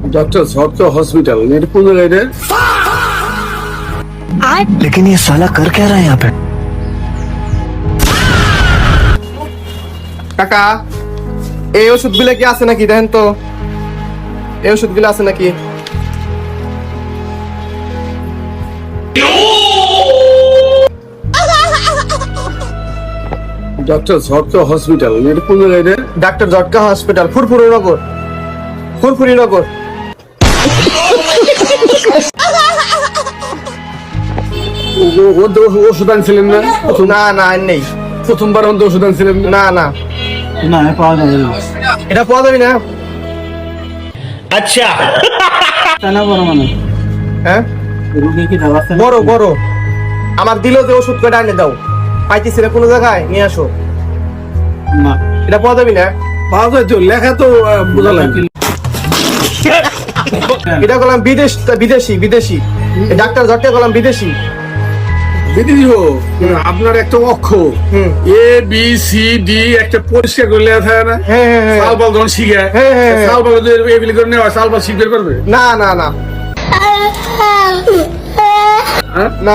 Doctor साहब तो hospital मेरे को लग रहा है लेकिन ये साला कर क्या रहा है यहाँ पे? কাকা এই ওষুধগুলো কি আছে নাকি দেখেন তো এই ওষুধগুলো আছে নাকি डॉक्टर साहब तो हॉस्पिटल मेरे को लग रहा है ডাক্তার জটকা হসপিটাল ফুরফুরি নগর वो दो ওষুধ আনছিলেন না না না আর নেই প্রথমবার অন্ত ওষুধ আনছিলেন না না না পাওয়া যাবে না। এটা পাওয়া যাবে না কেন বড় মানে হ্যাঁ রোগী কি ব্যবস্থা নেই? বড় আমার দিল যে ওষুধ কটা এনে দাও পাইতেছি না কোনো জায়গায় নিয়ে আসো না এটা পাওয়া যাবে না পাওয়া যায় তো লেখা তো বোঝা লাগে এটা বললাম বিদেশি এই ডাক্তার জটকা বললাম বিদেশি বিদেশি হোক আপনার একটা অক্ষর হুম। এ বি সি ডি একটা পরিষ্কার করে লেখা থাকে না হ্যাঁ সালবাল যখন শিখে হ্যাঁ। সালবাল যদি এগুলি করে নেওয়া সালবাল শিখবে করবে না হ্যাঁ? না